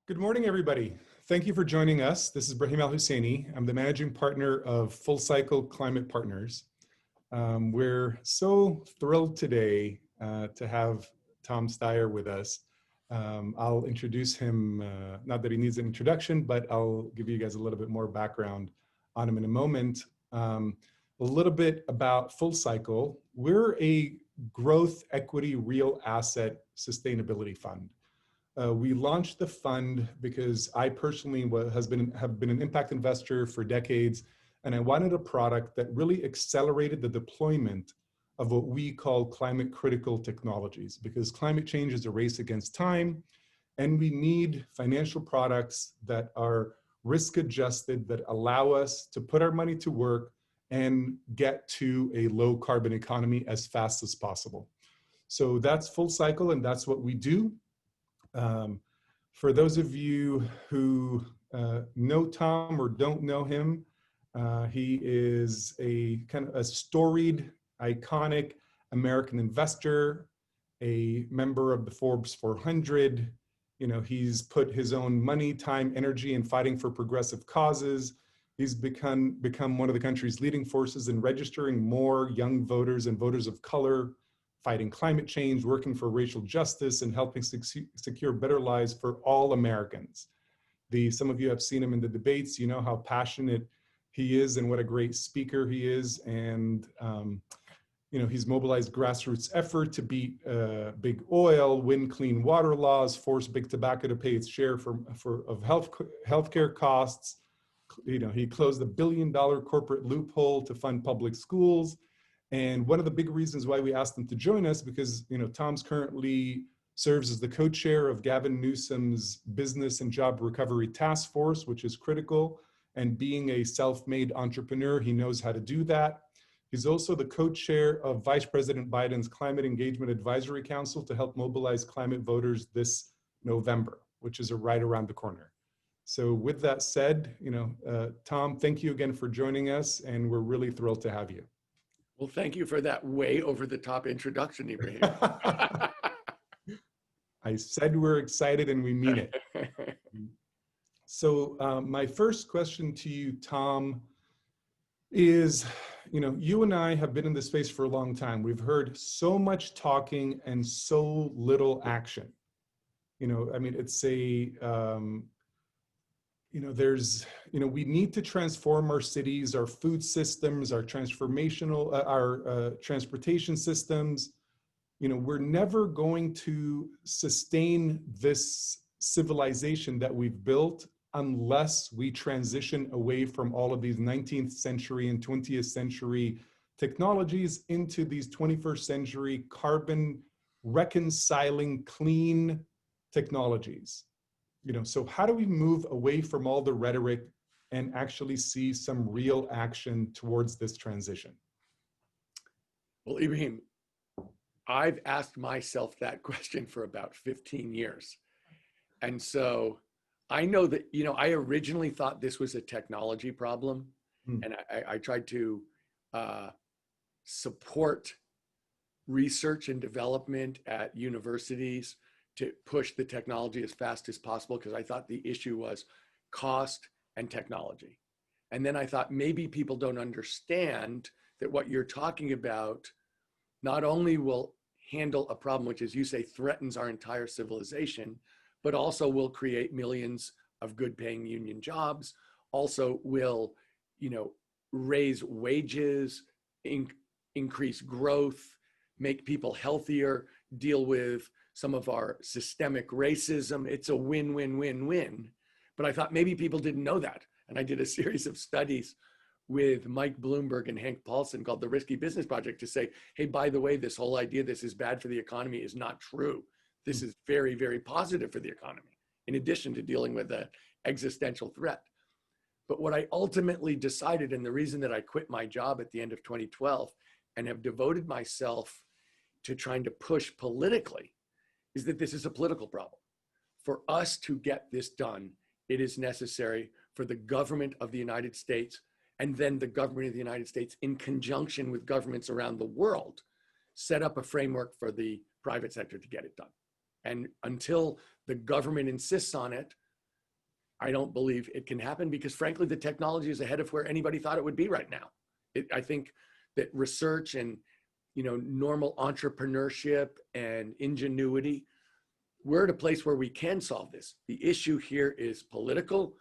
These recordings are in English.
Good morning, everybody. Thank you for joining us. This is Brahim Al-Husseini. I'm the managing partner of FullCycle Climate Partners. We're so thrilled today to have Tom Steyer with us. I'll introduce him, not that he needs an introduction, but I'll give you guys a little bit more background on him in a moment. A little bit about FullCycle. We're a growth equity real asset sustainability fund. We launched the fund because I personally have been an impact investor for decades, and I wanted a product that really accelerated the deployment of what we call climate critical technologies, because climate change is a race against time, and we need financial products that are risk adjusted, that allow us to put our money to work and get to a low carbon economy as fast as possible. So that's FullCycle, and that's what we do. For those of you who know Tom or don't know him, he is a kind of a storied, iconic American investor, a member of the Forbes 400. You know, he's put his own money, time, energy in fighting for progressive causes. He's become one of the country's leading forces in registering more young voters and voters of color, fighting climate change, working for racial justice, and helping secure better lives for all Americans. Some of you have seen him in the debates. You know how passionate he is and what a great speaker he is. And you know, he's mobilized grassroots effort to beat big oil, win clean water laws, force big tobacco to pay its share of healthcare costs. You know, he closed $1 billion corporate loophole to fund public schools. And one of the big reasons why we asked him to join us, because, you know, Tom's currently serves as the co-chair of Gavin Newsom's Business and Job Recovery Task Force, which is critical. And being a self-made entrepreneur, he knows how to do that. He's also the co-chair of Vice President Biden's Climate Engagement Advisory Council to help mobilize climate voters this November, which is right around the corner. So with that said, you know, Tom, thank you again for joining us, and we're really thrilled to have you. Well, thank you for that way over the top introduction, Ibrahim. I said we're excited and we mean it. So my first question to you, Tom, is, you know, you and I have been in this space for a long time. We've heard so much talking and so little action. You know, I mean, it's a, you know, we need to transform our cities, our food systems, our transportation systems. You know, we're never going to sustain this civilization that we've built unless we transition away from all of these 19th century and 20th century technologies into these 21st century carbon reconciling clean technologies. You know, so how do we move away from all the rhetoric and actually see some real action towards this transition? Well, Ibrahim, I've asked myself that question for about 15 years. And so I know that, you know, I originally thought this was a technology problem. And I tried to support research and development at universities to push the technology as fast as possible, because I thought the issue was cost and technology. And then I thought maybe people don't understand that what you're talking about not only will handle a problem, which, as you say, threatens our entire civilization, but also will create millions of good paying union jobs, also will, you know, raise wages, increase growth, make people healthier, deal with some of our systemic racism. It's a win-win-win-win. But I thought maybe people didn't know that. And I did a series of studies with Mike Bloomberg and Hank Paulson called the Risky Business Project to say, hey, by the way, this whole idea this is bad for the economy is not true. This is very, very positive for the economy, in addition to dealing with an existential threat. But what I ultimately decided, and the reason that I quit my job at the end of 2012 and have devoted myself to trying to push politically, is that this is a political problem. For us to get this done, it is necessary for the government of the United States, and then the government of the United States in conjunction with governments around the world, set up a framework for the private sector to get it done. And until the government insists on it, I don't believe it can happen because frankly, the technology is ahead of where anybody thought it would be right now. I think that research and, normal entrepreneurship and ingenuity, we're at a place where we can solve this. The issue here is political.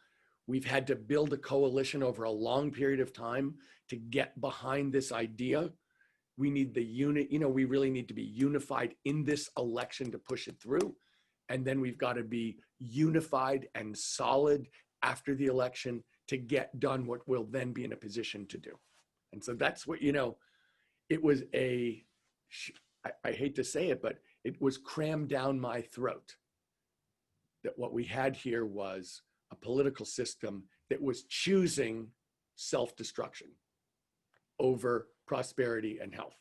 We've had to build a coalition over a long period of time to get behind this idea. We need the unit, we really need to be unified in this election to push it through. And then we've got to be unified and solid after the election to get done what we'll then be in a position to do. And so that's what, it was I hate to say it, but it was crammed down my throat that what we had here was a political system that was choosing self-destruction over prosperity and health.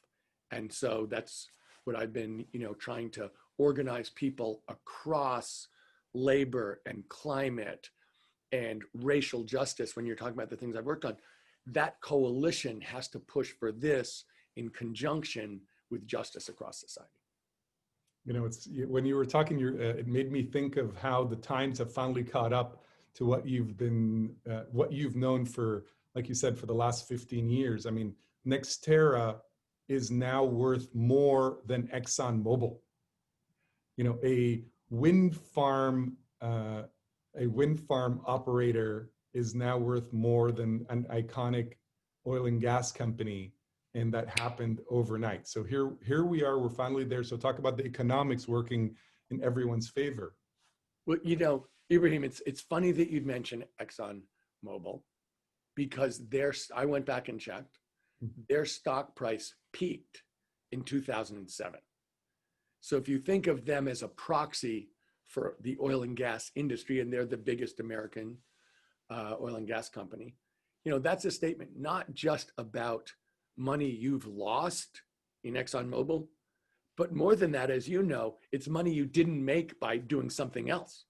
And so that's what I've been, trying to organize people across labor and climate and racial justice. When you're talking about the things I've worked on, that coalition has to push for this in conjunction with justice across society. It's when you were talking, it made me think of how the times have finally caught up to what you've known for, like you said, for the last 15 years. I mean, Nextera is now worth more than ExxonMobil. A wind farm operator is now worth more than an iconic oil and gas company, and that happened overnight. So here we are, we're finally there. So talk about the economics working in everyone's favor. Well, Ibrahim, it's funny that you'd mention ExxonMobil because I went back and checked. Their stock price peaked in 2007. So if you think of them as a proxy for the oil and gas industry, and they're the biggest American oil and gas company, that's a statement not just about money you've lost in ExxonMobil, but more than that, as you know, it's money you didn't make by doing something else.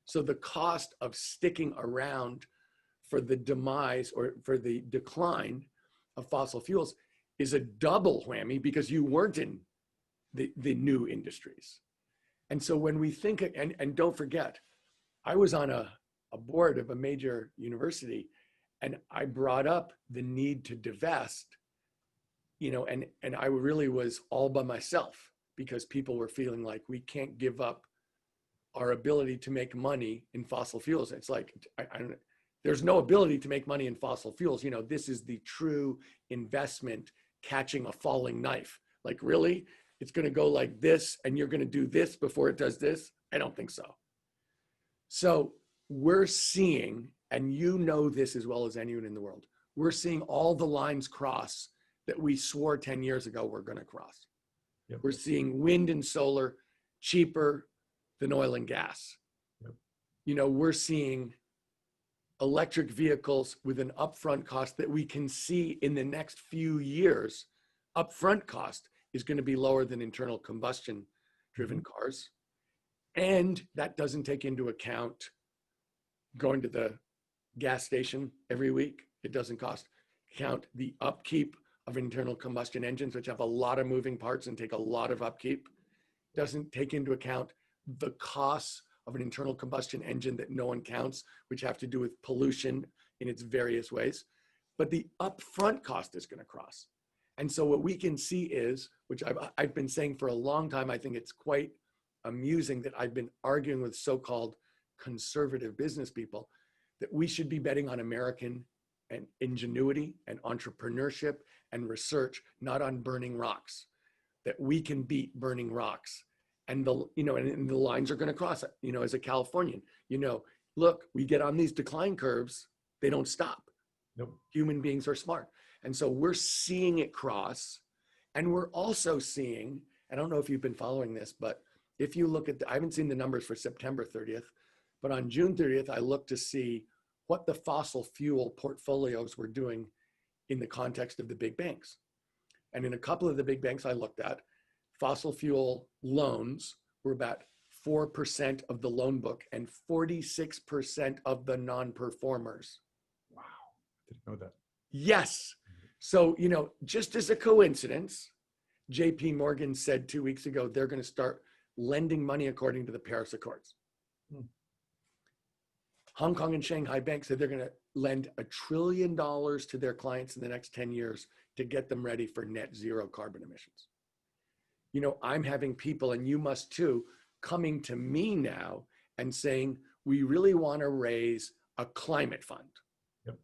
So the cost of sticking around for the demise or for the decline of fossil fuels is a double whammy because you weren't in the new industries. And so when we think, and don't forget, I was on a board of a major university and I brought up the need to divest, and I really was all by myself because people were feeling like we can't give up our ability to make money in fossil fuels. It's like, there's no ability to make money in fossil fuels. This is the true investment catching a falling knife. Like, really? It's going to go like this and you're going to do this before it does this? I don't think so. So we're seeing, and this as well as anyone in the world, we're seeing all the lines cross that we swore 10 years ago we're going to cross. Yep. We're seeing wind and solar cheaper than oil and gas. Yep. We're seeing electric vehicles with an upfront cost that we can see in the next few years. Upfront cost is going to be lower than internal combustion driven cars. And that doesn't take into account going to the gas station every week. It doesn't count the upkeep of internal combustion engines, which have a lot of moving parts and take a lot of upkeep. Doesn't take into account the costs of an internal combustion engine that no one counts, which have to do with pollution in its various ways. But the upfront cost is going to cross. And so what we can see is, which I've been saying for a long time, I think it's quite amusing that I've been arguing with so-called conservative business people that we should be betting on American and ingenuity and entrepreneurship and research, not on burning rocks, that we can beat burning rocks. And and the lines are going to cross it. As a Californian, look, we get on these decline curves, they don't stop. Nope. Human Beings are smart. And so we're seeing it cross. And we're also seeing, I don't know if you've been following this, but if you look at I haven't seen the numbers for September 30th, but on June 30th, I looked to see what the fossil fuel portfolios were doing in the context of the big banks. And in a couple of the big banks I looked at, fossil fuel loans were about 4% of the loan book and 46% of the non-performers. Wow, I didn't know that. Yes. So, just as a coincidence, JP Morgan said 2 weeks ago, they're going to start lending money according to the Paris Accords. Hong Kong and Shanghai banks said they're going to lend $1 trillion to their clients in the next 10 years to get them ready for net zero carbon emissions. You know, I'm having people, and you must too, coming to me now and saying, we really want to raise a climate fund. Yep.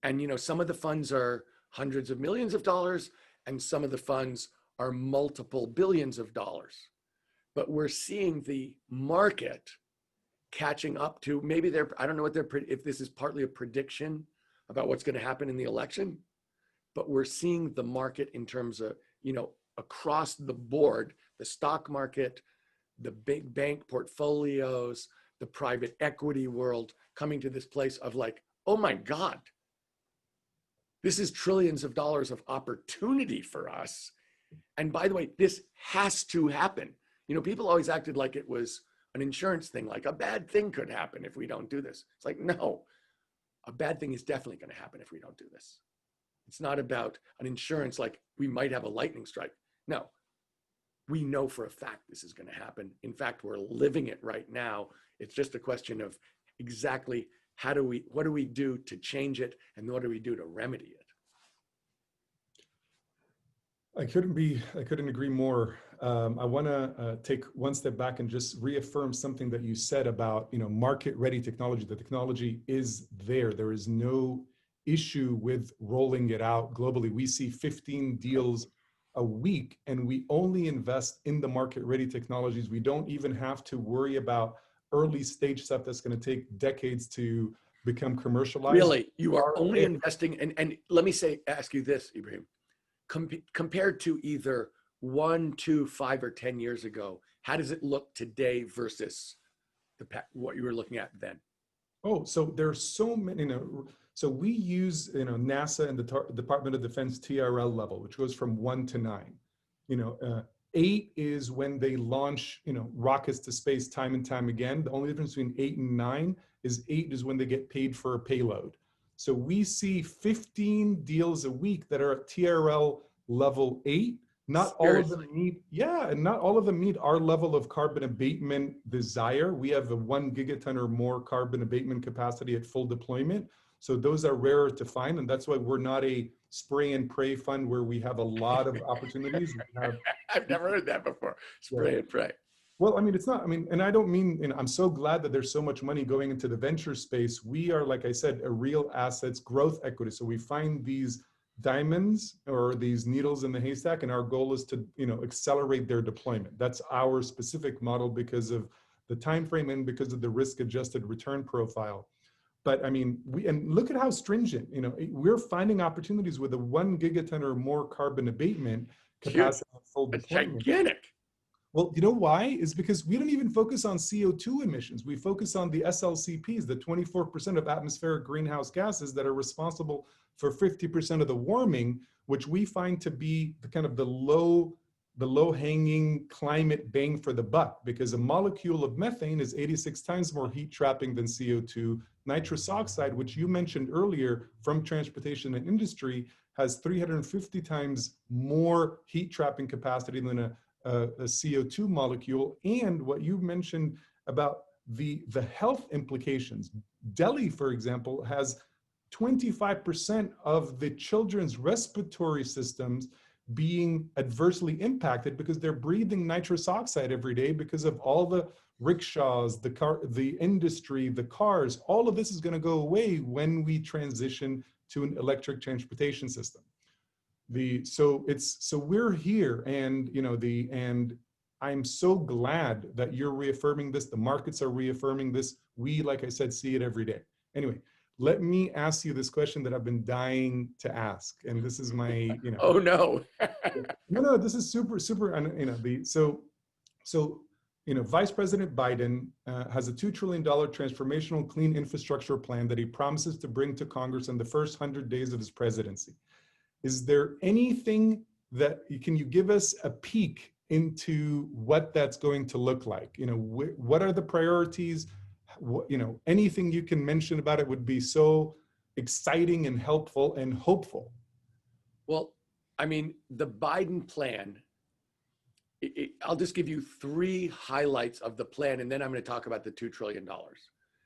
And, you know, some of the funds are hundreds of millions of dollars, and some of the funds are multiple billions of dollars. But we're seeing the market catching up to, maybe they're, I don't know what they're, if this is partly a prediction about what's going to happen in the election, but we're seeing the market in terms of, you know, across the board, the stock market, the big bank portfolios, the private equity world coming to this place of like, oh my God, this is trillions of dollars of opportunity for us. And by the way, this has to happen. You know, people always acted like it was an insurance thing, like a bad thing could happen if we don't do this. It's like, no, a bad thing is definitely going to happen if we don't do this. It's not about an insurance like we might have a lightning strike. No, we know for a fact this is going to happen. In fact, we're living it right now. It's just a question of exactly what do we do to change it, and what do we do to remedy it? I couldn't agree more. I want to take one step back and just reaffirm something that you said about, you know, market-ready technology. The technology is there. There is no issue with rolling it out globally. We see 15 deals a week, and we only invest in the market-ready technologies. We don't even have to worry about early stage stuff that's going to take decades to become commercialized. Really, you are only investing, and let me ask you this, Ibrahim. Compared to either 1, 2, 5, or 10 years ago, how does it look today versus what you were looking at then? Oh, so there's so many, you know, so we use, you know, NASA and the Department of Defense TRL level, which goes from 1 to 9. You know, 8 is when they launch, you know, rockets to space time and time again. The only difference between 8 and 9 is 8 is when they get paid for a payload. So we see 15 deals a week that are at TRL level 8. Not all of them meet, and not all of them meet our level of carbon abatement desire. We have a 1 gigaton or more carbon abatement capacity at full deployment. So those are rarer to find, and that's why we're not a spray and pray fund where we have a lot of opportunities. I've never heard that before. Spray and pray. Well, I mean, it's not, I mean, and I don't mean, you know, I'm so glad that there's so much money going into the venture space. We are, like I said, a real assets growth equity. So we find these diamonds or these needles in the haystack, and our goal is to, you know, accelerate their deployment. That's our specific model because of the time frame and because of the risk-adjusted return profile. But I mean, and look at how stringent, you know, we're finding opportunities with a 1 gigaton or more carbon abatement capacity at full deployment. It's gigantic. Well, you know why? Is because we don't even focus on CO2 emissions. We focus on the SLCPs, the 24% of atmospheric greenhouse gases that are responsible for 50% of the warming, which we find to be the kind of the low-hanging climate bang for the buck, because a molecule of methane is 86 times more heat trapping than CO2. Nitrous oxide, which you mentioned earlier from transportation and industry, has 350 times more heat trapping capacity than a CO2 molecule. And what you mentioned about the health implications. Delhi, for example, has 25% of the children's respiratory systems being adversely impacted because they're breathing nitrous oxide every day because of all the rickshaws, the industry, the cars. All of this is going to go away when we transition to an electric transportation system. So we're here, and you know, and I'm so glad that you're reaffirming this. The markets are reaffirming this. We, like I said, see it every day. Anyway, let me ask you this question that I've been dying to ask, and this is my, you know. Oh no. No, this is super, you know, so you know, Vice President Biden has a $2 trillion transformational clean infrastructure plan that he promises to bring to Congress in the first 100 days of his presidency. Is there anything can you give us a peek into what that's going to look like? You know, what are the priorities? You know, anything you can mention about it would be so exciting and helpful and hopeful. Well, I mean, the Biden plan, I'll just give you 3 highlights of the plan, and then I'm going to talk about the $2 trillion.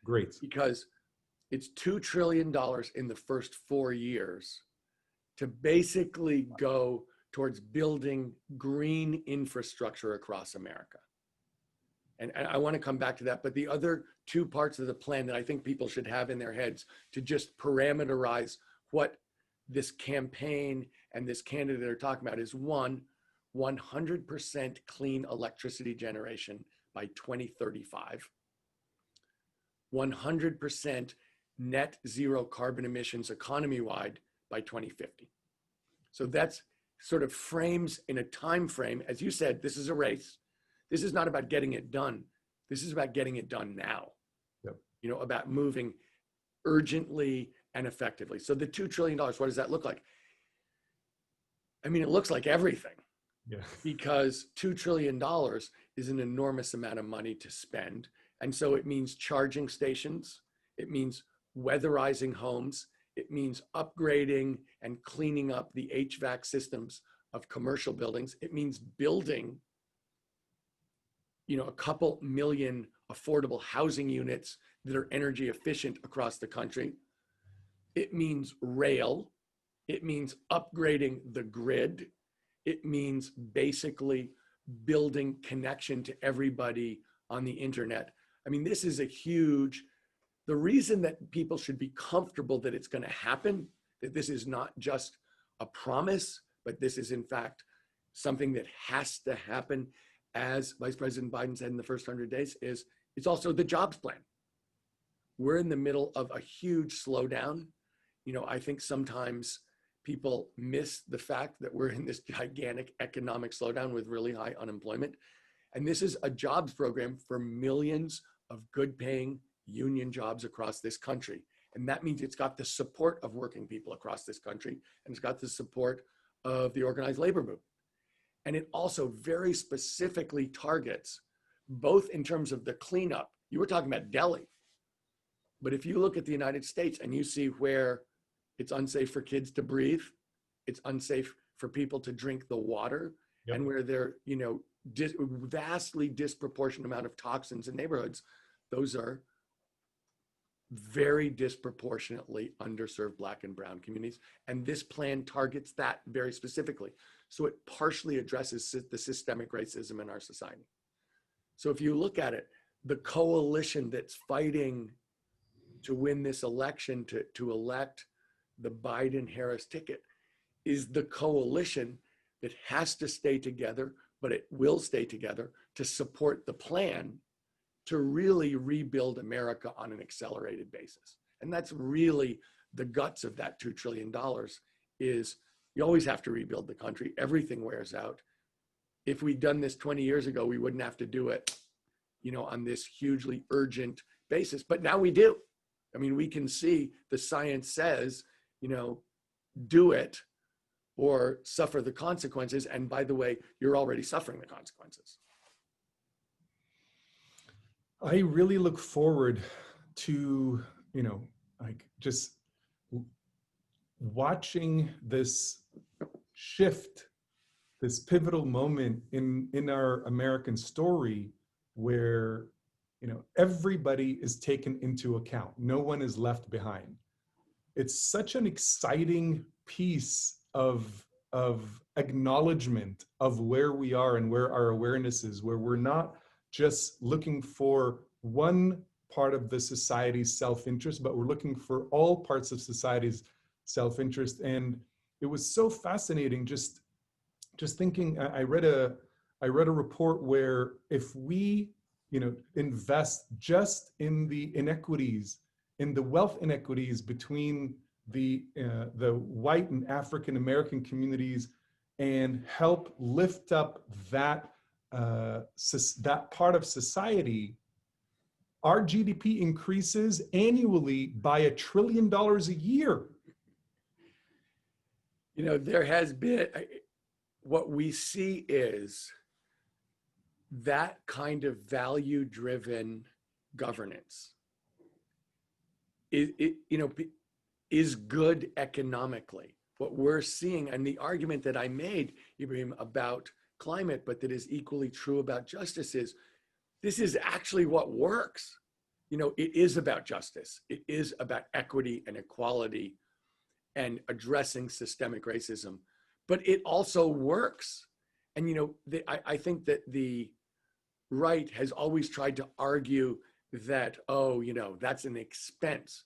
Great. because it's $2 trillion in the first 4 years to basically go towards building green infrastructure across America. And I want to come back to that. But the other two parts of the plan that I think people should have in their heads to just parameterize what this campaign and this candidate are talking about is one, 100% clean electricity generation by 2035, 100% net zero carbon emissions economy-wide by 2050. So that's sort of frames in a time frame. As you said, this is a race. This is not about getting it done. This is about getting it done now. Yep. You know, about moving urgently and effectively. So the $2 trillion, what does that look like? I mean, it looks like everything. Yeah. Because $2 trillion is an enormous amount of money to spend. And so it means charging stations. It means weatherizing homes. It means upgrading and cleaning up the HVAC systems of commercial buildings. It means building, you know, a couple million affordable housing units that are energy efficient across the country. It means rail. It means upgrading the grid. It means basically building connection to everybody on the internet. I mean, this is a huge, the reason that people should be comfortable that it's going to happen, that this is not just a promise, but this is in fact something that has to happen, as Vice President Biden said in the first 100 days, is it's also the jobs plan. We're in the middle of a huge slowdown. You know, I think sometimes people miss the fact that we're in this gigantic economic slowdown with really high unemployment. And this is a jobs program for millions of good paying union jobs across this country. And that means it's got the support of working people across this country, and it's got the support of the organized labor movement. And it also very specifically targets, both in terms of the cleanup. You were talking about Delhi, but if you look at the United States and you see where it's unsafe for kids to breathe, it's unsafe for people to drink the water, Yep. and where there, you know, vastly disproportionate amount of toxins in neighborhoods, those are very disproportionately underserved Black and brown communities. And this plan targets that very specifically. So it partially addresses the systemic racism in our society. So if you look at it, the coalition that's fighting to win this election, to elect the Biden-Harris ticket, is the coalition that has to stay together, but it will stay together to support the plan to really rebuild America on an accelerated basis. And that's really the guts of that $2 trillion is you always have to rebuild the country. Everything wears out. If we'd done this 20 years ago, we wouldn't have to do it, you know, on this hugely urgent basis, but now we do. I mean, we can see the science says, you know, do it or suffer the consequences. And by the way, you're already suffering the consequences. I really look forward to, you know, like just watching this shift, this pivotal moment in our American story where, you know, everybody is taken into account. No one is left behind. It's such an exciting piece of acknowledgement of where we are and where our awareness is, where we're not just looking for one part of the society's self-interest, but we're looking for all parts of society's self-interest. And it was so fascinating just thinking. I read a report where if we, you know, invest just in the inequities, in the wealth inequities between the white and African American communities, and help lift up that that part of society, our GDP increases annually by $1 trillion a year. You know, there has been, what we see is that kind of value-driven governance is good economically. What we're seeing, and the argument that I made, Ibrahim, about climate, but that is equally true about justice, is this is actually what works. it is about justice. It is about equity and equality and addressing systemic racism, but it also works. And, I think that the right has always tried to argue that, oh, that's an expense.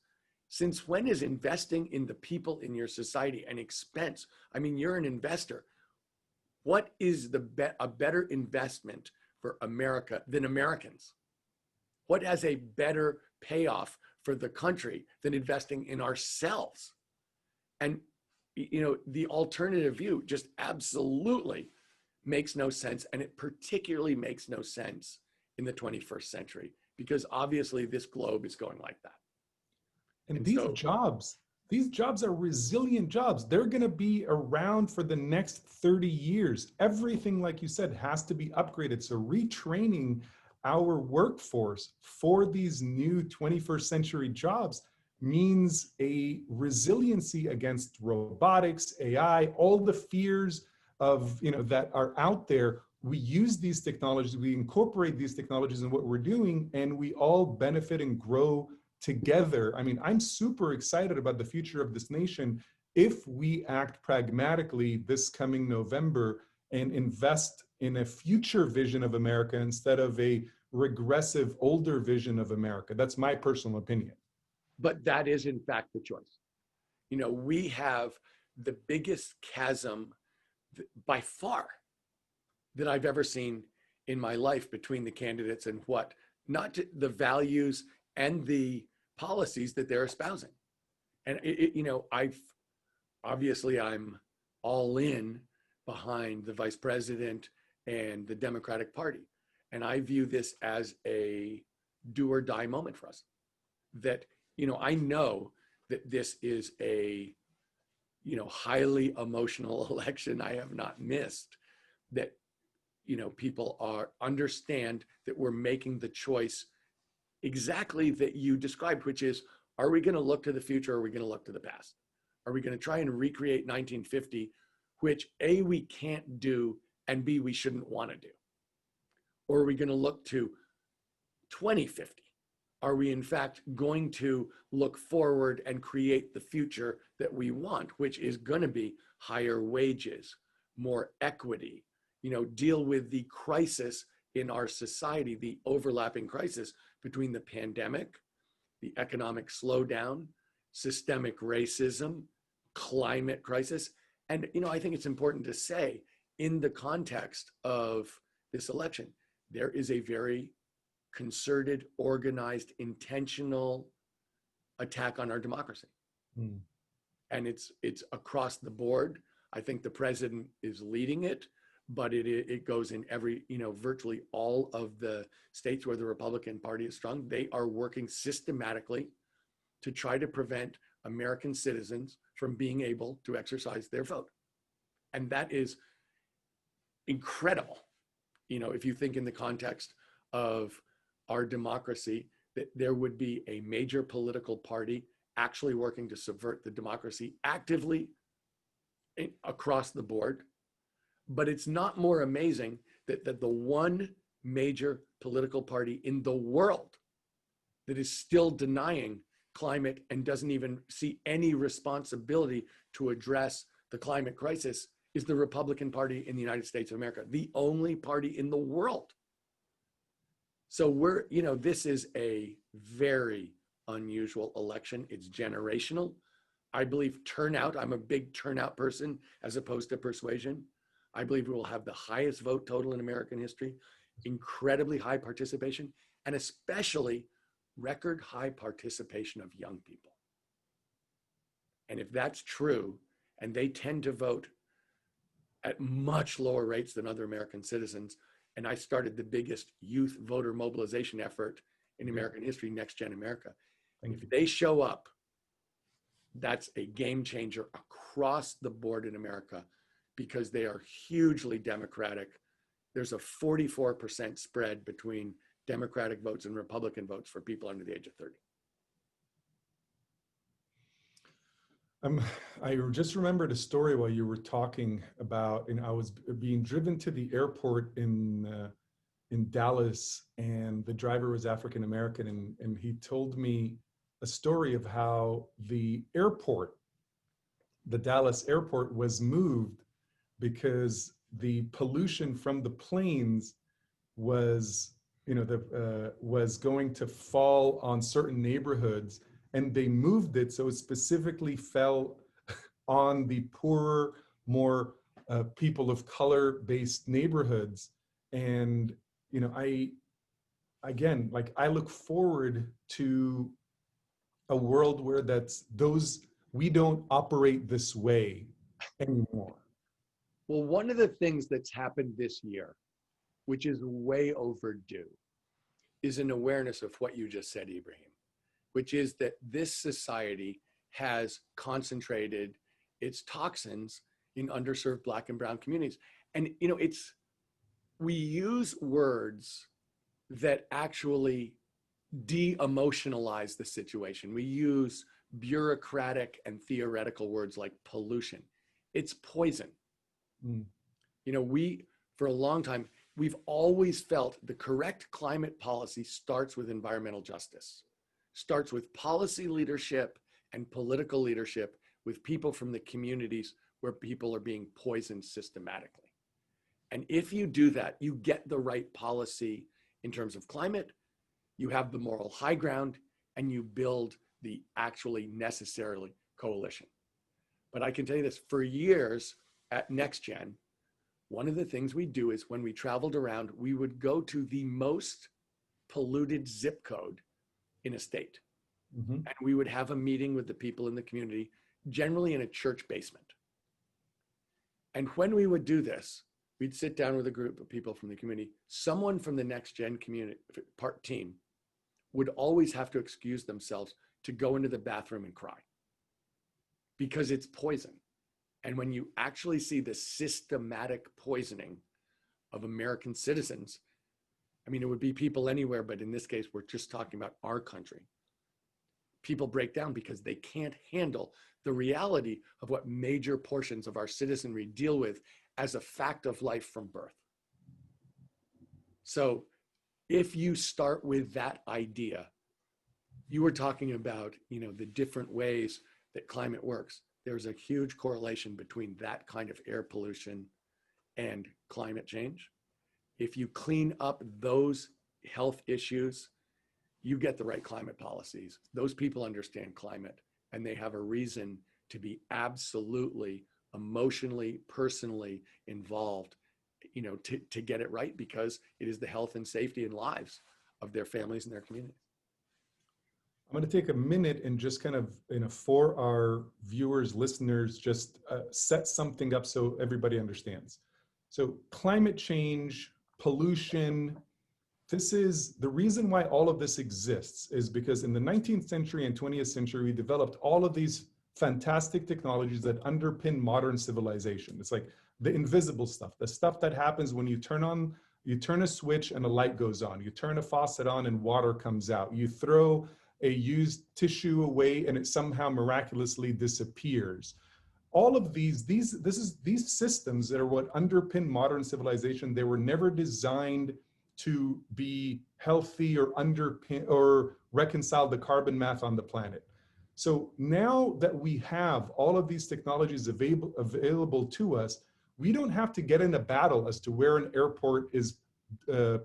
Since when is investing in the people in your society an expense? I mean, you're an investor. What is a better investment for America than Americans? What has a better payoff for the country than investing in ourselves? And, the alternative view just absolutely makes no sense. And it particularly makes no sense in the 21st century, because obviously this globe is going like that. And And these so, jobs are resilient jobs. They're going to be around for the next 30 years. Everything, like you said, has to be upgraded. So retraining our workforce for these new 21st century jobs means a resiliency against robotics, AI, all the fears of, that are out there. We use these technologies, we incorporate these technologies in what we're doing, and we all benefit and grow together. I mean, I'm super excited about the future of this nation if we act pragmatically this coming November and invest in a future vision of America instead of a regressive older vision of America. That's my personal opinion. but that is in fact the choice. We have the biggest chasm by far that I've ever seen in my life between the candidates and what, not the values and the policies that they're espousing. And I'm all in behind the vice president and the Democratic Party. And I view this as a do or die moment for us. That, I know that this is a, highly emotional election I have not missed. That, people understand that we're making the choice exactly that you described, which is, are we going to look to the future or are we going to look to the past? Are we going to try and recreate 1950, which A, we can't do, and B, we shouldn't want to do? Or are we going to look to 2050? Are we in fact going to look forward and create the future that we want, which is going to be higher wages, more equity, deal with the crisis in our society, the overlapping crisis between the pandemic, the economic slowdown, systemic racism, climate crisis. And, I think it's important to say, in the context of this election, there is a very concerted, organized, intentional attack on our democracy. Mm. And it's across the board. I think the president is leading it, but it goes in every, virtually all of the states where the Republican Party is strong. They are working systematically to try to prevent American citizens from being able to exercise their vote. And that is incredible. If you think in the context of our democracy, that there would be a major political party actually working to subvert the democracy actively across the board. But it's not more amazing that the one major political party in the world that is still denying climate and doesn't even see any responsibility to address the climate crisis is the Republican Party in the United States of America, the only party in the world. So this is a very unusual election. It's generational. I believe turnout, I'm a big turnout person as opposed to persuasion. I believe we will have the highest vote total in American history, incredibly high participation, and especially record high participation of young people. And if that's true, and they tend to vote at much lower rates than other American citizens, and I started the biggest youth voter mobilization effort in American history, Next Gen America. If they show up, that's a game changer across the board in America, because they are hugely Democratic. There's a 44% spread between Democratic votes and Republican votes for people under the age of 30. I just remembered a story while you were talking about, I was being driven to the airport in in Dallas, and the driver was African American, and he told me a story of how the Dallas airport was moved because the pollution from the planes was, was going to fall on certain neighborhoods, and they moved it so it specifically fell on the poorer, more people of color based neighborhoods. And, I, again, like, I look forward to a world where we don't operate this way anymore. Well, one of the things that's happened this year, which is way overdue, is an awareness of what you just said, Ibrahim, which is that this society has concentrated its toxins in underserved Black and brown communities. And, we use words that actually de-emotionalize the situation. We use bureaucratic and theoretical words like pollution. It's poison. Mm. For a long time, we've always felt the correct climate policy starts with environmental justice, starts with policy leadership and political leadership with people from the communities where people are being poisoned systematically. And if you do that, you get the right policy in terms of climate, you have the moral high ground, and you build the actually necessarily coalition. But I can tell you this, for years at NextGen, one of the things we do is when we traveled around, we would go to the most polluted zip code in a state. Mm-hmm. And we would have a meeting with the people in the community, generally in a church basement. And when we would do this, we'd sit down with a group of people from the community. Someone from the NextGen community team would always have to excuse themselves to go into the bathroom and cry because it's poison. And when you actually see the systematic poisoning of American citizens, it would be people anywhere, but in this case, we're just talking about our country. People break down because they can't handle the reality of what major portions of our citizenry deal with as a fact of life from birth. So if you start with that idea, you were talking about, the different ways that climate works. There's a huge correlation between that kind of air pollution and climate change. If you clean up those health issues, you get the right climate policies. Those people understand climate, and they have a reason to be absolutely emotionally, personally involved, to get it right, because it is the health and safety and lives of their families and their communities. I'm going to take a minute and just kind of, for our viewers, listeners, just set something up so everybody understands. So climate change, pollution, this is the reason why all of this exists, is because in the 19th century and 20th century, we developed all of these fantastic technologies that underpin modern civilization. It's like the invisible stuff, the stuff that happens when you turn a switch and a light goes on, you turn a faucet on and water comes out, you throw a used tissue away and it somehow miraculously disappears. All of these systems that are what underpin modern civilization, they were never designed to be healthy or underpin or reconcile the carbon math on the planet. So now that we have all of these technologies available to us, we don't have to get in a battle as to where an airport is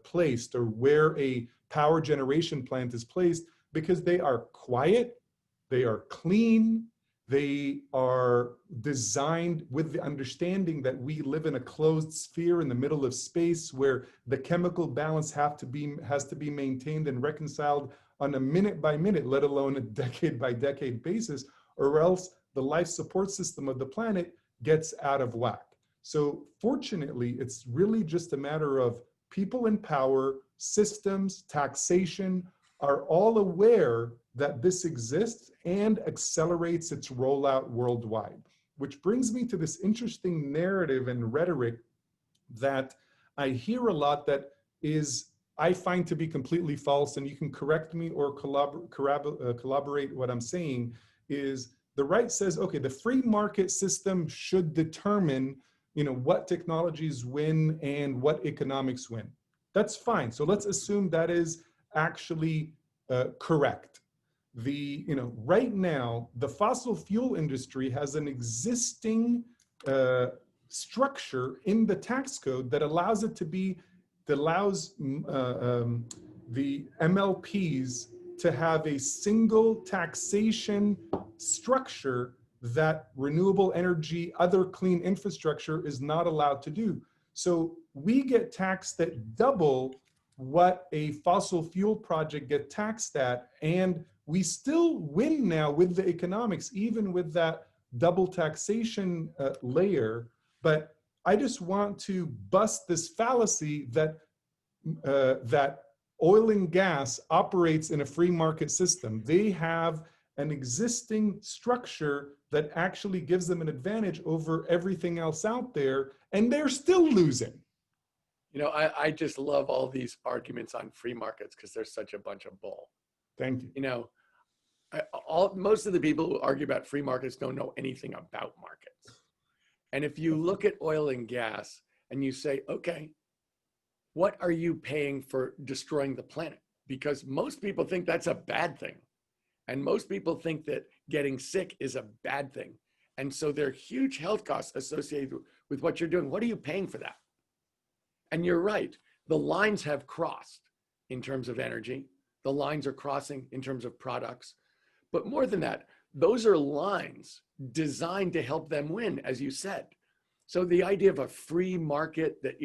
placed or where a power generation plant is placed, because they are quiet, they are clean, they are designed with the understanding that we live in a closed sphere in the middle of space where the chemical balance has to be maintained and reconciled on a minute by minute, let alone a decade by decade basis, or else the life support system of the planet gets out of whack. So fortunately, it's really just a matter of people in power, systems, taxation, are all aware that this exists and accelerates its rollout worldwide. Which brings me to this interesting narrative and rhetoric that I hear a lot that I find to be completely false, and you can correct me or collaborate what I'm saying, is the right says, okay, the free market system should determine what technologies win and what economics win. That's fine. So let's assume that is actually correct. Right now, the fossil fuel industry has an existing structure in the tax code that allows the MLPs to have a single taxation structure that renewable energy, other clean infrastructure is not allowed to do. So we get taxed at double what a fossil fuel project get taxed at, and we still win now with the economics, even with that double taxation layer. But I just want to bust this fallacy that oil and gas operates in a free market system. They have an existing structure that actually gives them an advantage over everything else out there, and they're still losing. I just love all these arguments on free markets because they're such a bunch of bull. Thank you. Most of the people who argue about free markets don't know anything about markets. And if you look at oil and gas and you say, okay, what are you paying for destroying the planet? Because most people think that's a bad thing. And most people think that getting sick is a bad thing. And so there are huge health costs associated with what you're doing. What are you paying for that? And you're right, the lines have crossed in terms of energy. The lines are crossing in terms of products. But more than that, those are lines designed to help them win, as you said. So the idea of a free market that,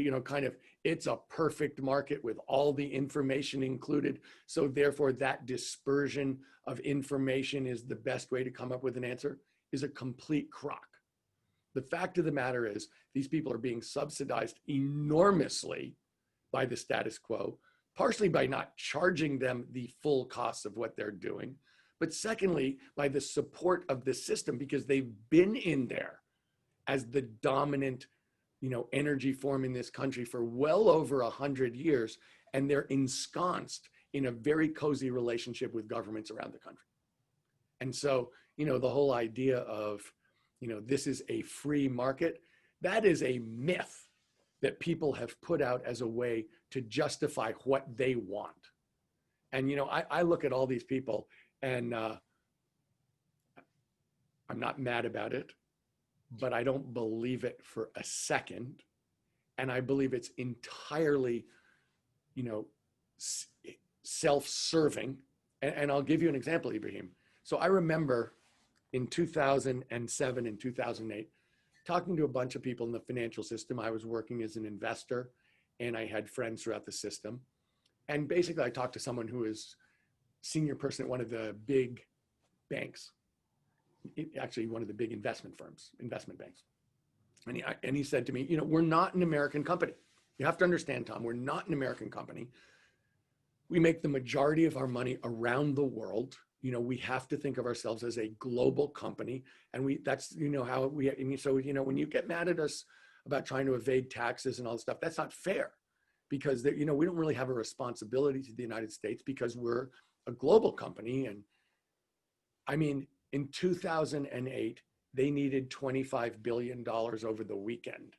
it's a perfect market with all the information included. So therefore that dispersion of information is the best way to come up with an answer is a complete crock. The fact of the matter is these people are being subsidized enormously by the status quo, partially by not charging them the full costs of what they're doing, but secondly, by the support of the system because they've been in there as the dominant, energy form in this country for well over 100 years, and they're ensconced in a very cozy relationship with governments around the country. And so, the whole idea of, this is a free market, that is a myth that people have put out as a way to justify what they want. And, I look at all these people and I'm not mad about it, but I don't believe it for a second. And I believe it's entirely, self-serving. And I'll give you an example, Ibrahim. So I remember in 2007 and 2008, talking to a bunch of people in the financial system. I was working as an investor and I had friends throughout the system. And basically I talked to someone who is senior person at one of the big banks, actually one of the big investment banks. And he said to me, we're not an American company. You have to understand, Tom, we're not an American company. We make the majority of our money around the world. We have to think of ourselves as a global company. And that's, how we, and so, when you get mad at us about trying to evade taxes and all this stuff, that's not fair because, we don't really have a responsibility to the United States because we're a global company. And I mean, in 2008, they needed $25 billion over the weekend.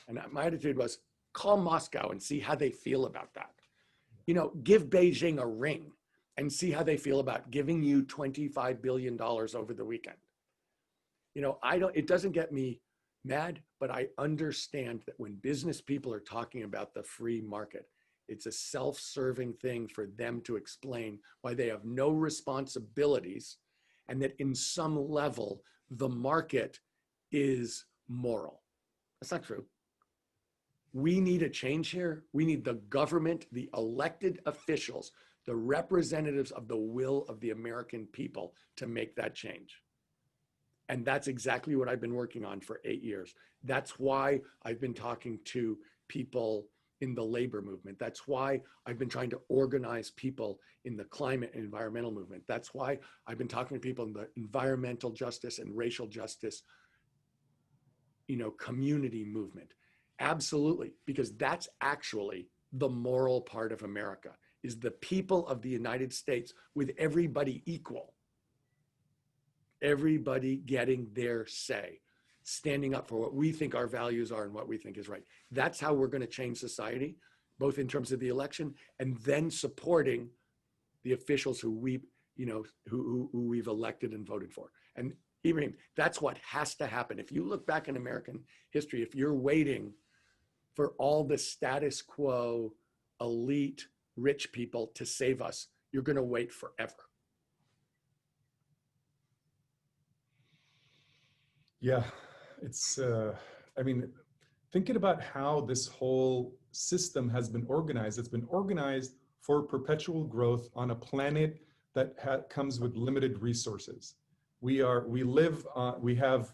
And my attitude was, call Moscow and see how they feel about that. Give Beijing a ring and see how they feel about giving you $25 billion over the weekend. It doesn't get me mad, but I understand that when business people are talking about the free market, it's a self-serving thing for them to explain why they have no responsibilities and that in some level, the market is moral. That's not true. We need a change here. We need the government, the elected officials, the representatives of the will of the American people to make that change. And that's exactly what I've been working on for 8 years. That's why I've been talking to people in the labor movement. That's why I've been trying to organize people in the climate and environmental movement. That's why I've been talking to people in the environmental justice and racial justice, community movement. Absolutely, because that's actually the moral part of America, is the people of the United States with everybody equal. Everybody getting their say, standing up for what we think our values are and what we think is right. That's how we're going to change society. both in terms of the election and then supporting the officials who who we've elected and voted for. And Ibrahim, that's what has to happen. If you look back in American history, if you're waiting for all the status quo, elite, rich people to save us, you're going to wait forever. Yeah, it's, I mean, thinking about how this whole system has been organized, it's been organized for perpetual growth on a planet that comes with limited resources. We have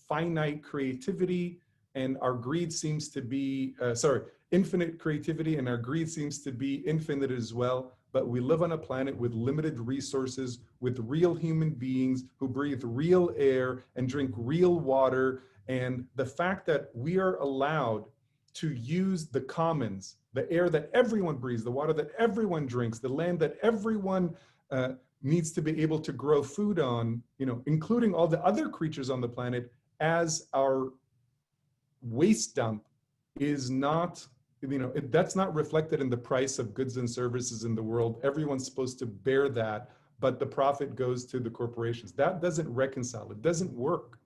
finite creativity, and our greed seems to be, infinite creativity, and our greed seems to be infinite as well. But we live on a planet with limited resources, with real human beings who breathe real air and drink real water. And the fact that we are allowed to use the commons, the air that everyone breathes, the water that everyone drinks, the land that everyone needs to be able to grow food on, including all the other creatures on the planet, as our waste dump, is not, that's not reflected in the price of goods and services in the world. Everyone's supposed to bear that, but the profit goes to the corporations. That doesn't reconcile. It doesn't work.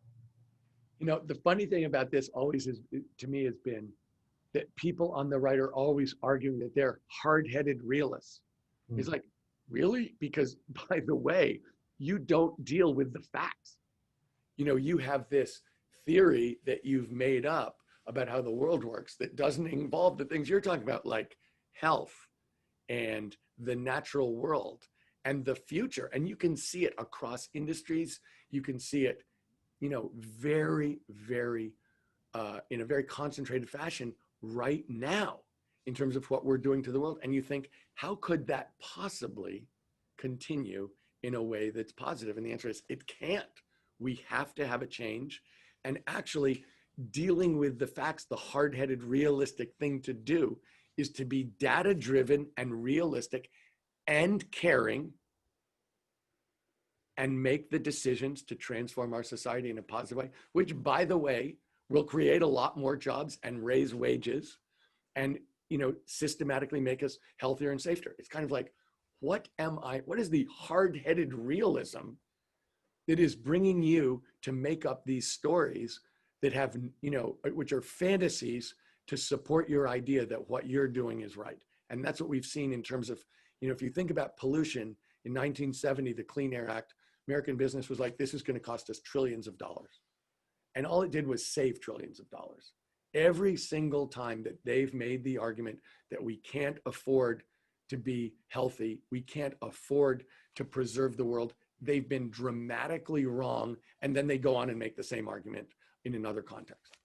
The funny thing about this always is, to me, has been that people on the right are always arguing that they're hard-headed realists. It's like, really? Because, by the way, you don't deal with the facts. You have this theory that you've made up about how the world works that doesn't involve the things you're talking about, like health and the natural world and the future. And you can see it across industries. You can see it, very, very, in a very concentrated fashion right now in terms of what we're doing to the world. And you think, how could that possibly continue in a way that's positive? And the answer is, it can't. We have to have a change. And actually, dealing with the facts, the hard-headed, realistic thing to do is to be data-driven and realistic and caring, and make the decisions to transform our society in a positive way, which, by the way, will create a lot more jobs and raise wages and, systematically make us healthier and safer. It's kind of like, what is the hard-headed realism that is bringing you to make up these stories that have, which are fantasies to support your idea that what you're doing is right? And that's what we've seen in terms of, if you think about pollution in 1970, the Clean Air Act, American business was like, this is going to cost us trillions of dollars. And all it did was save trillions of dollars. Every single time that they've made the argument that we can't afford to be healthy, we can't afford to preserve the world, they've been dramatically wrong. And then they go on and make the same argument in another context.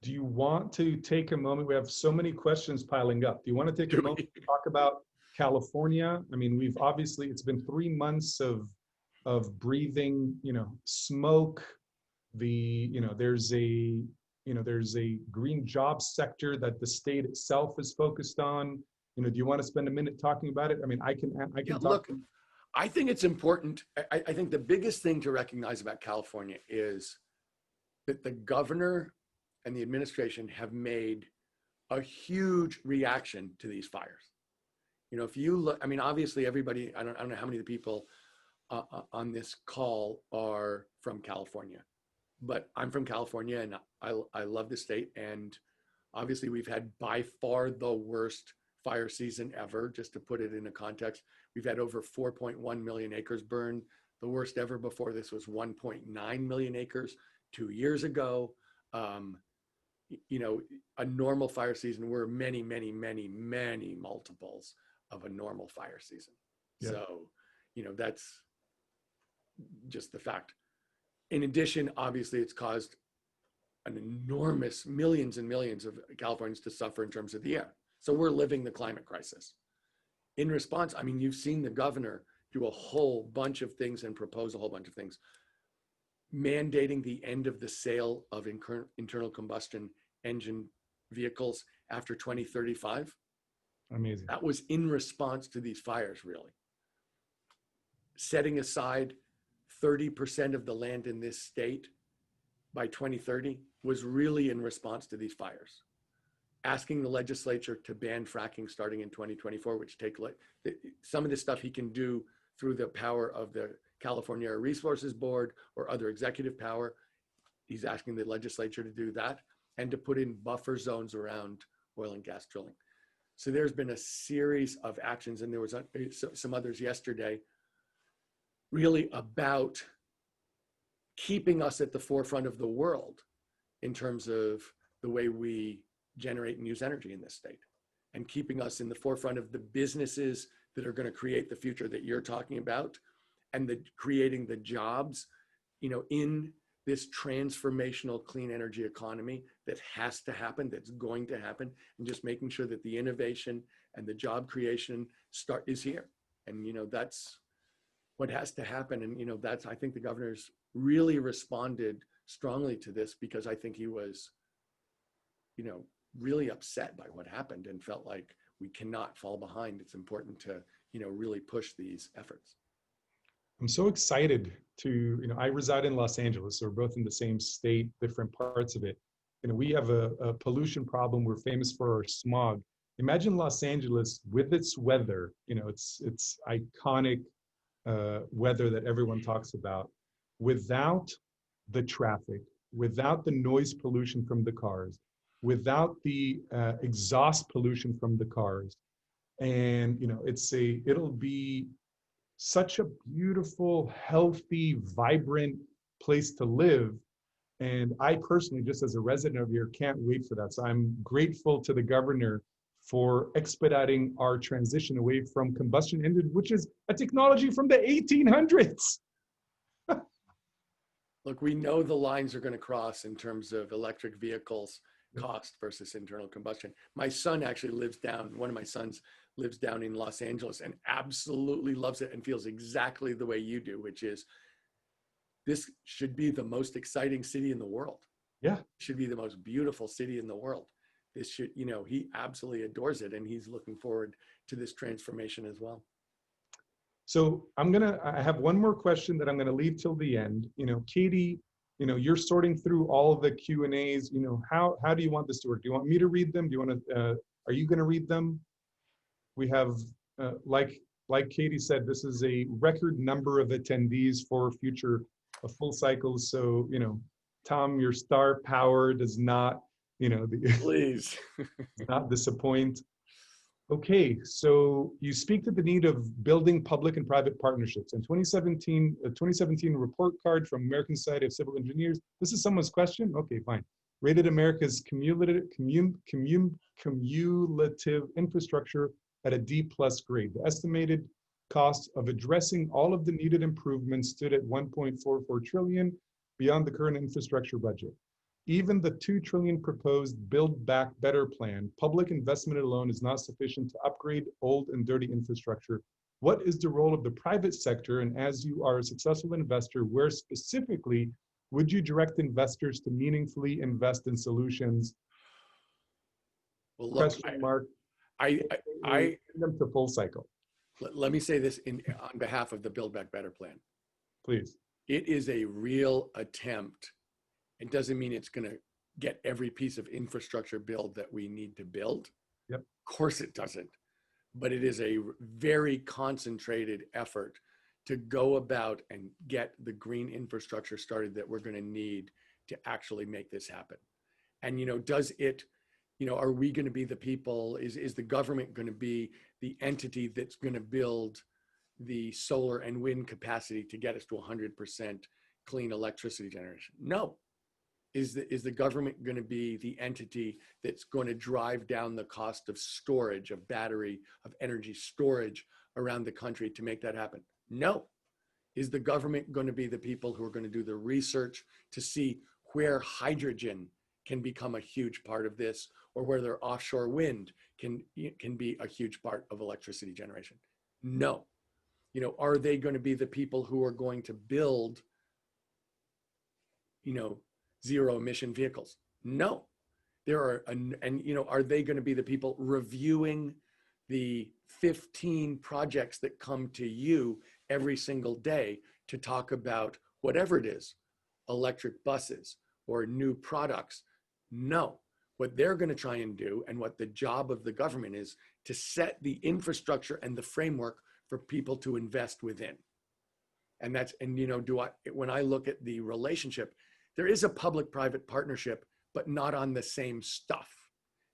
Do you want to take a moment? We have so many questions piling up. Do you want to take a moment to talk about California? I mean, it's been 3 months of breathing, smoke. There's a green job sector that the state itself is focused on. Do you want to spend a minute talking about it? I mean, I can talk. Look, I think it's important. I think the biggest thing to recognize about California is that the governor and the administration have made a huge reaction to these fires. If you look, I mean, obviously everybody, I don't know how many of the people on this call are from California, but I'm from California and I love the state. And obviously we've had by far the worst fire season ever. Just to put it into context, we've had over 4.1 million acres burned. The worst ever before this was 1.9 million acres 2 years ago. A normal fire season, we're many, many, many, many multiples of a normal fire season. Yeah. So, that's just the fact. In addition, obviously, it's caused an enormous millions and millions of Californians to suffer in terms of the air. So we're living the climate crisis. In response, I mean, you've seen the governor do a whole bunch of things and propose a whole bunch of things, mandating the end of the sale of internal combustion engine vehicles after 2035. Amazing. That was in response to these fires, really. Setting aside 30% of the land in this state by 2030 was really in response to these fires. asking the legislature to ban fracking starting in 2024, which some of the stuff he can do through the power of the California Air Resources Board or other executive power. He's asking the legislature to do that and to put in buffer zones around oil and gas drilling. So there's been a series of actions, and there was some others yesterday, really about keeping us at the forefront of the world in terms of the way we generate and use energy in this state, and keeping us in the forefront of the businesses that are going to create the future that you're talking about, and creating the jobs, in this transformational clean energy economy that has to happen, that's going to happen, and just making sure that the innovation and the job creation is here. And, that's what has to happen. And, I think the governor's really responded strongly to this, because I think he was, really upset by what happened and felt like we cannot fall behind. It's important to, really push these efforts. I'm so excited to, I reside in Los Angeles, so we're both in the same state, different parts of it. We have a pollution problem. We're famous for our smog. Imagine Los Angeles with its weather, it's iconic weather that everyone talks about, without the traffic, without the noise pollution from the cars, without the exhaust pollution from the cars. And, it'll be such a beautiful, healthy, vibrant place to live. And I personally, just as a resident of here, can't wait for that. So I'm grateful to the governor for expediting our transition away from combustion engine, which is a technology from the 1800s. Look, we know the lines are going to cross in terms of electric vehicles cost versus internal combustion. My son actually one of my sons lives down in Los Angeles and absolutely loves it and feels exactly the way you do, which is this should be the most exciting city in the world. Yeah. It should be the most beautiful city in the world. This should, he absolutely adores it, and he's looking forward to this transformation as well. So I have one more question that I'm going to leave till the end. Katie, you're sorting through all of the Q&As. How do you want this to work? Do you want me to read them? Do you want to, are you going to read them? We have, like Katie said, this is a record number of attendees for future FullCycles. So, Tom, your star power does not, please not disappoint. Okay, so you speak to the need of building public and private partnerships. In 2017, a 2017 report card from American Society of Civil Engineers. This is someone's question? Okay, fine. Rated America's cumulative infrastructure at a D+ grade. The estimated cost of addressing all of the needed improvements stood at 1.44 trillion beyond the current infrastructure budget. Even the 2 trillion proposed Build Back Better plan, public investment alone is not sufficient to upgrade old and dirty infrastructure. What is the role of the private sector? And as you are a successful investor, where specifically would you direct investors to meaningfully invest in solutions? Well, look, I them to FullCycle. Let me say this on behalf of the Build Back Better plan. Please. It is a real attempt. It doesn't mean it's going to get every piece of infrastructure build that we need to build. Yep. Of course it doesn't. But it is a very concentrated effort to go about and get the green infrastructure started that we're going to need to actually make this happen. And, does it, are we going to be the people, is the government going to be the entity that's going to build the solar and wind capacity to get us to 100% clean electricity generation? No. Is the government going to be the entity that's going to drive down the cost of storage, of battery, of energy storage around the country to make that happen? No. Is the government going to be the people who are going to do the research to see where hydrogen can become a huge part of this, or whether offshore wind can be a huge part of electricity generation? No. Are they going to be the people who are going to build, zero emission vehicles? No. Are they going to be the people reviewing the 15 projects that come to you every single day to talk about whatever it is, electric buses or new products? No. what they're going to try and do, and what the job of the government is, to set the infrastructure and the framework for people to invest within. And that's, and when I look at the relationship, there is a public-private partnership, but not on the same stuff.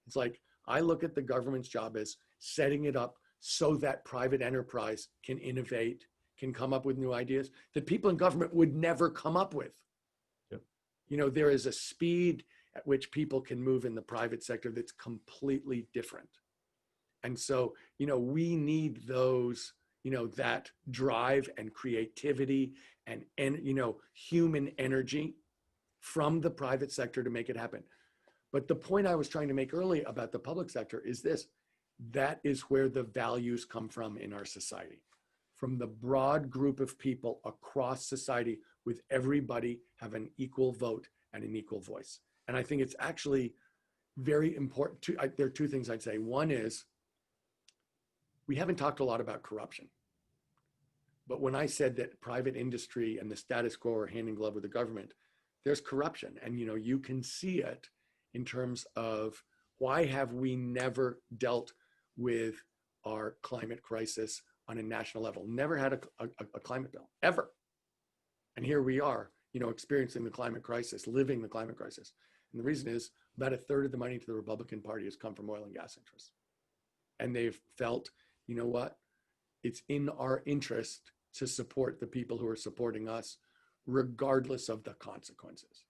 It's like, I look at the government's job as setting it up so that private enterprise can innovate, can come up with new ideas that people in government would never come up with. Yep. There is a speed at which people can move in the private sector that's completely different. And so, we need those, that drive and creativity and human energy from the private sector to make it happen. But the point I was trying to make earlier about the public sector is this: that is where the values come from in our society, from the broad group of people across society, with everybody have an equal vote and an equal voice. And I think it's actually very important. There are two things I'd say. One is, we haven't talked a lot about corruption. But when I said that private industry and the status quo are hand in glove with the government, there's corruption. And you can see it in terms of, why have we never dealt with our climate crisis on a national level? Never had a climate bill, ever. And here we are, experiencing the climate crisis, living the climate crisis. And the reason is, about a third of the money to the Republican Party has come from oil and gas interests. And they've felt, what? It's in our interest to support the people who are supporting us, regardless of the consequences.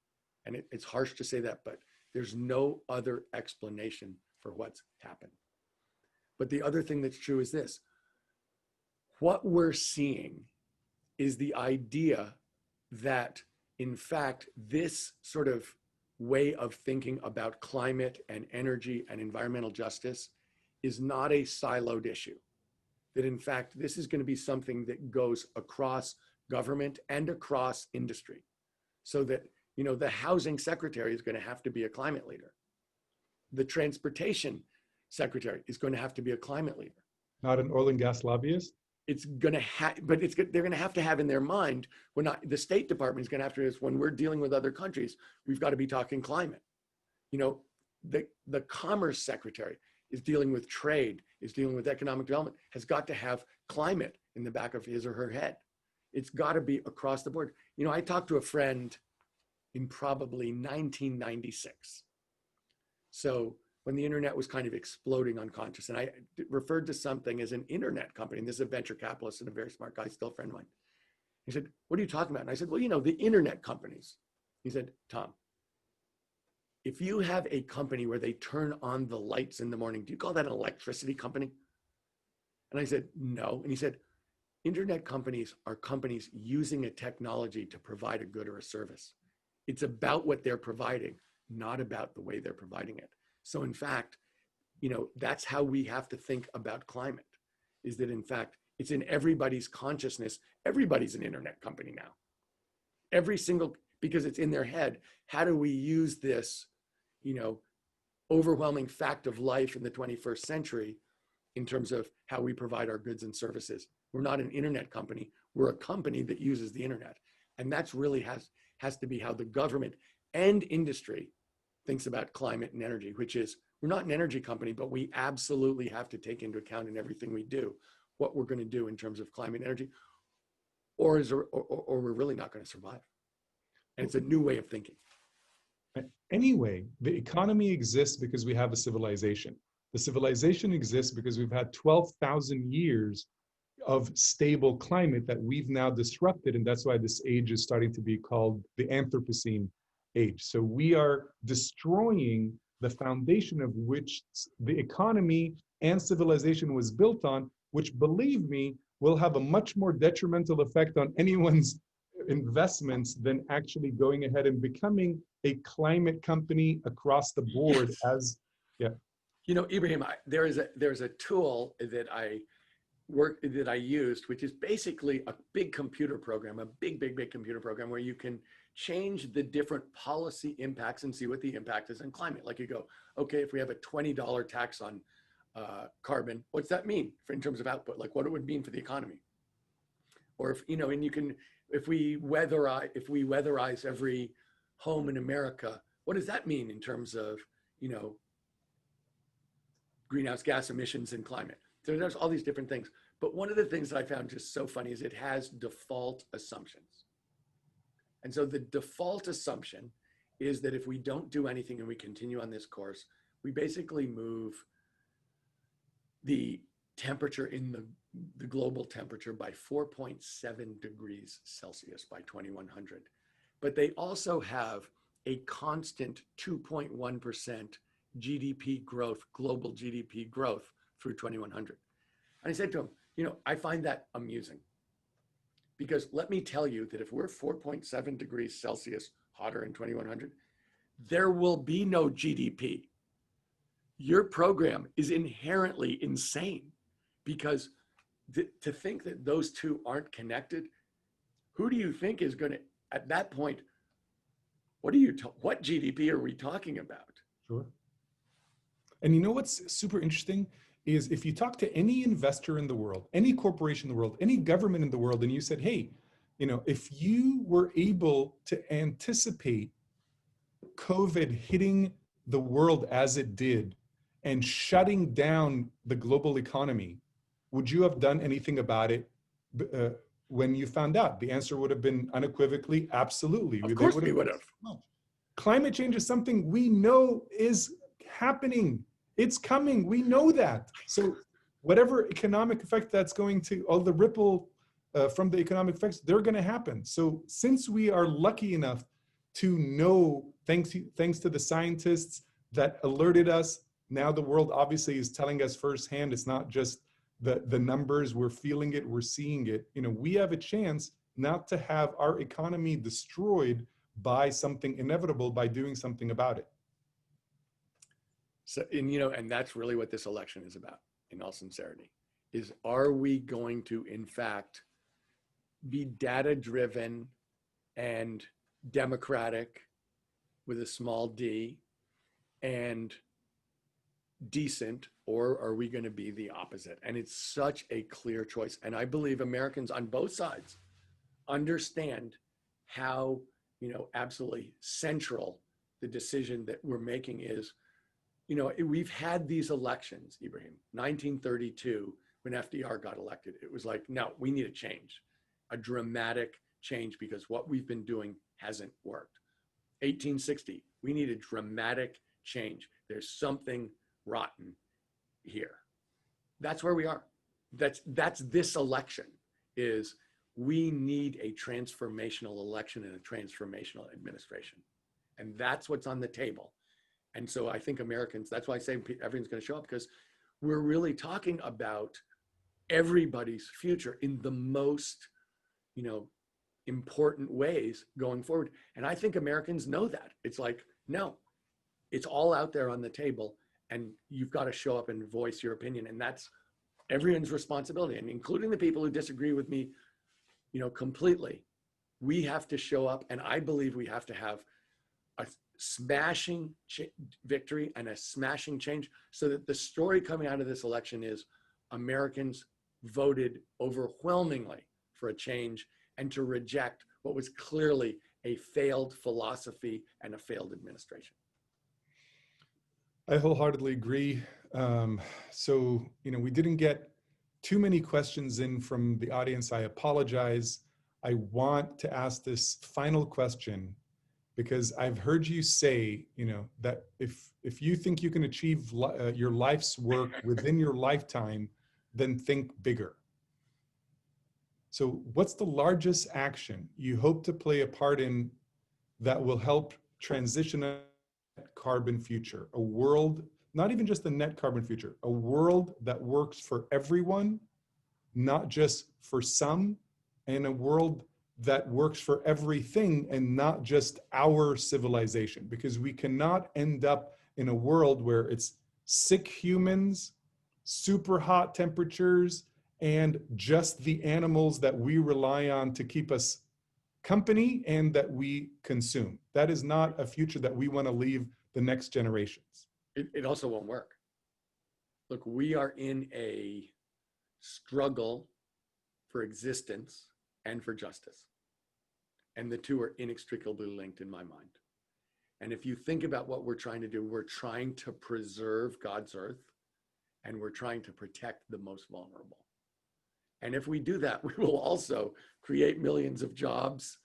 And it's harsh to say that, but there's no other explanation for what's happened. But the other thing that's true is this: what we're seeing is the idea that, in fact, this sort of way of thinking about climate and energy and environmental justice is not a siloed issue. That, in fact, this is going to be something that goes across government and across industry. So that, the housing secretary is going to have to be a climate leader. The transportation secretary is going to have to be a climate leader. Not an oil and gas lobbyist? It's going to have, but they're going to have in their mind, the State Department is going to have to, when we're dealing with other countries, we've got to be talking climate. The Commerce Secretary is dealing with trade, is dealing with economic development, has got to have climate in the back of his or her head. It's got to be across the board. I talked to a friend in probably 1996. So when the internet was kind of exploding on conscious, and I referred to something as an internet company, and this is a venture capitalist and a very smart guy, still a friend of mine. He said, "What are you talking about?" And I said, "Well, the internet companies." He said, "Tom, if you have a company where they turn on the lights in the morning, do you call that an electricity company?" And I said, "No." And he said, "Internet companies are companies using a technology to provide a good or a service. It's about what they're providing, not about the way they're providing it." So in fact, that's how we have to think about climate, is that, in fact, it's in everybody's consciousness. Everybody's an internet company now. Because it's in their head. How do we use this, overwhelming fact of life in the 21st century in terms of how we provide our goods and services? We're not an internet company. We're a company that uses the internet. And that's really has to be how the government and industry thinks about climate and energy, which is, we're not an energy company, but we absolutely have to take into account in everything we do what we're going to do in terms of climate and energy, or we're really not going to survive. And it's a new way of thinking. Anyway, the economy exists because we have a civilization. The civilization exists because we've had 12,000 years of stable climate that we've now disrupted. And that's why this age is starting to be called the Anthropocene age. So we are destroying the foundation of which the economy and civilization was built on, which, believe me, will have a much more detrimental effect on anyone's investments than actually going ahead and becoming a climate company across the board. Yes. As Ibrahim, there's a tool that I used, which is basically a big computer program, a big computer program where you can change the different policy impacts and see what the impact is on climate. Like, you go, okay, if we have a $20 tax on carbon, what's that mean in terms of output? Like, what it would mean for the economy? Or if we weatherize every home in America, what does that mean in terms of you know, greenhouse gas emissions and climate. So there's all these different things. But one of the things that I found just so funny is it has default assumptions. And so the default assumption is that if we don't do anything and we continue on this course, we basically move the temperature in the global temperature by 4.7 degrees Celsius by 2100. But they also have a constant 2.1% GDP growth, global GDP growth through 2100. And I said to him, you know, I find that amusing because let me tell you that if we're 4.7 degrees Celsius hotter in 2100, there will be no GDP. Your program is inherently insane because to think that those two aren't connected, who do you think is going to, at that point, what GDP are we talking about? Sure. And you know what's super interesting is if you talk to any investor in the world, any corporation in the world, any government in the world, and you said, hey, you know, if you were able to anticipate COVID hitting the world as it did and shutting down the global economy, would you have done anything about it when you found out? The answer would have been unequivocally, absolutely. Of course we would have. Climate change is something we know is happening. It's coming. We know that. So whatever economic effect that's going to, all the ripple from the economic effects, they're going to happen. So since we are lucky enough to know, thanks to the scientists that alerted us, now the world obviously is telling us firsthand, it's not just the numbers, we're feeling it, we're seeing it. You know, we have a chance not to have our economy destroyed by something inevitable, by doing something about it. So, and you know, and that's really what this election is about, in all sincerity, is are we going to, in fact, be data-driven and democratic with a small d and decent, or are we going to be the opposite? And it's such a clear choice. And I believe Americans on both sides understand how, you know, absolutely central the decision that we're making is. You know, we've had these elections, Ibrahim, 1932, when FDR got elected. It was like, no, we need a change, a dramatic change, because what we've been doing hasn't worked. 1860, we need a dramatic change. There's something rotten here. That's where we are. That's this election is we need a transformational election and a transformational administration. And that's what's on the table. And so I think Americans, that's why I say everyone's going to show up, because we're really talking about everybody's future in the most, you know, important ways going forward. And I think Americans know that. It's like, no, it's all out there on the table and you've got to show up and voice your opinion. And that's everyone's responsibility, and including the people who disagree with me, you know, completely. We have to show up, and I believe we have to have a smashing victory and a smashing change, so that the story coming out of this election is Americans voted overwhelmingly for a change and to reject what was clearly a failed philosophy and a failed administration. I wholeheartedly agree. So, you know, we didn't get too many questions in from the audience. I apologize. I want to ask this final question, because I've heard you say, you know, that if you think you can achieve your life's work within your lifetime, then think bigger. So what's the largest action you hope to play a part in that will help transition a carbon future, a world, not even just a net carbon future, a world that works for everyone, not just for some, and a world that works for everything and not just our civilization, because we cannot end up in a world where it's sick humans, super hot temperatures, and just the animals that we rely on to keep us company and that we consume. That is not a future that we want to leave the next generations. It also won't work. Look, we are in a struggle for existence and for justice. And the two are inextricably linked in my mind. And if you think about what we're trying to do, we're trying to preserve God's earth, and we're trying to protect the most vulnerable. And if we do that, we will also create millions of jobs.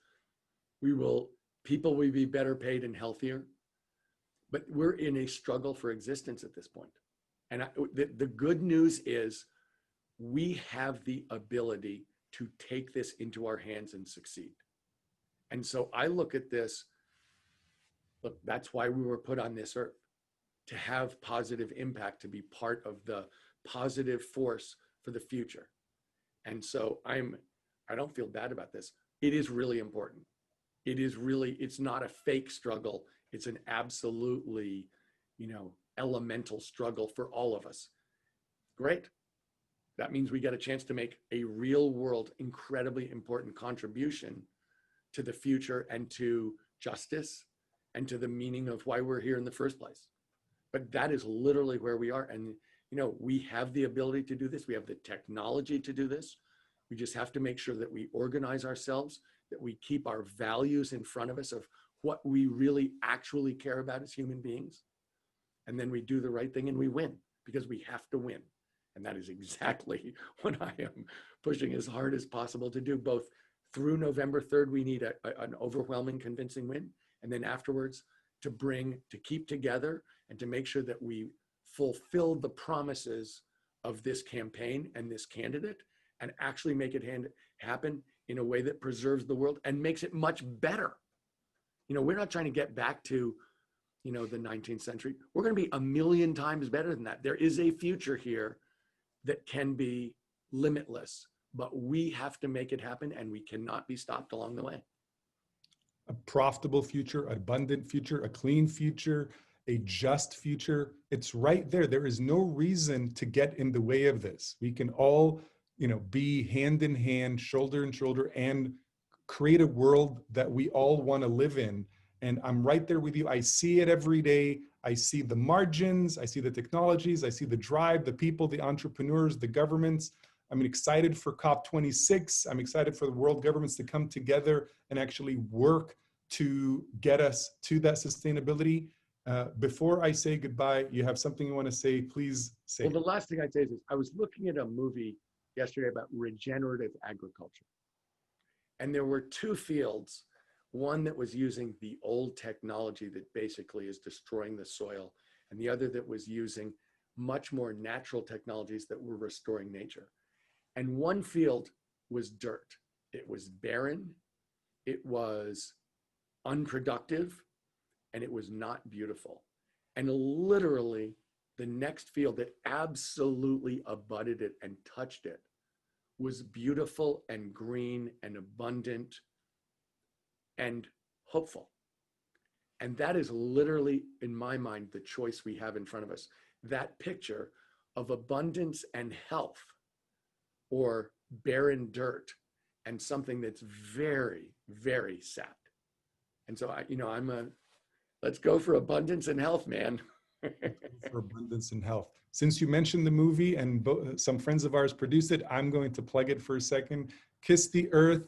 People will be better paid and healthier. But we're in a struggle for existence at this point. And the good news is we have the ability to take this into our hands and succeed. And so I look at this, look, that's why we were put on this earth, to have positive impact, to be part of the positive force for the future. And so I don't feel bad about this. It is really important. It's not a fake struggle. It's an absolutely, elemental struggle for all of us. Great. That means we get a chance to make a real world, incredibly important contribution to the future and to justice and to the meaning of why we're here in the first place. But that is literally where we are. And, we have the ability to do this. We have the technology to do this. We just have to make sure that we organize ourselves, that we keep our values in front of us of what we really actually care about as human beings. And then we do the right thing and we win, because we have to win. And that is exactly what I am pushing as hard as possible to do. Both through November 3rd, we need an overwhelming, convincing win. And then afterwards, to keep together and to make sure that we fulfill the promises of this campaign and this candidate, and actually make it happen in a way that preserves the world and makes it much better. We're not trying to get back to, the 19th century. We're going to be a million times better than that. There is a future here that can be limitless, but we have to make it happen, and we cannot be stopped along the way. A profitable future, abundant future, a clean future, a just future. It's right there. There is no reason to get in the way of this. We can all, be hand in hand, shoulder in shoulder, and create a world that we all want to live in. And I'm right there with you. I see it every day. I see the margins, I see the technologies, I see the drive, the people, the entrepreneurs, the governments. I'm excited for COP26. I'm excited for the world governments to come together and actually work to get us to that sustainability. Before I say goodbye, you have something you want to say, please say. Well, the last thing I'd say is this. I was looking at a movie yesterday about regenerative agriculture. And there were two fields, one that was using the old technology that basically is destroying the soil, and the other that was using much more natural technologies that were restoring nature. And one field was dirt. It was barren, it was unproductive, and it was not beautiful. And literally the next field that absolutely abutted it and touched it was beautiful and green and abundant and hopeful. And that is literally, in my mind, the choice we have in front of us. That picture of abundance and health, or barren dirt, and something that's very, very sad. And so let's go for abundance and health, man. For abundance and health. Since you mentioned the movie and some friends of ours produced it, I'm going to plug it for a second. Kiss the Earth.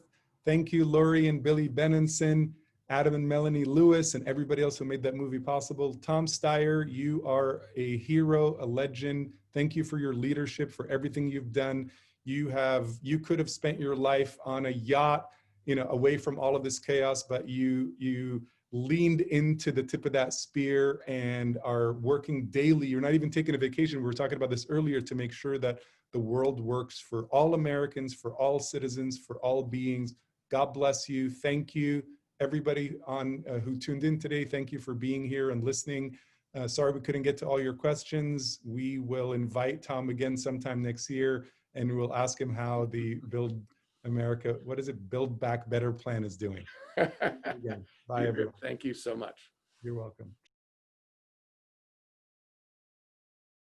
Thank you, Lori and Billy Benenson, Adam and Melanie Lewis, and everybody else who made that movie possible. Tom Steyer, you are a hero, a legend. Thank you for your leadership, for everything you've done. You could have spent your life on a yacht, away from all of this chaos, but you leaned into the tip of that spear and are working daily. You're not even taking a vacation. We were talking about this earlier, to make sure that the world works for all Americans, for all citizens, for all beings. God bless you. Thank you, everybody who tuned in today. Thank you for being here and listening. Sorry we couldn't get to all your questions. We will invite Tom again sometime next year, and we'll ask him how the Build Back Better plan is doing. Again, bye, everyone. Thank you so much. You're welcome.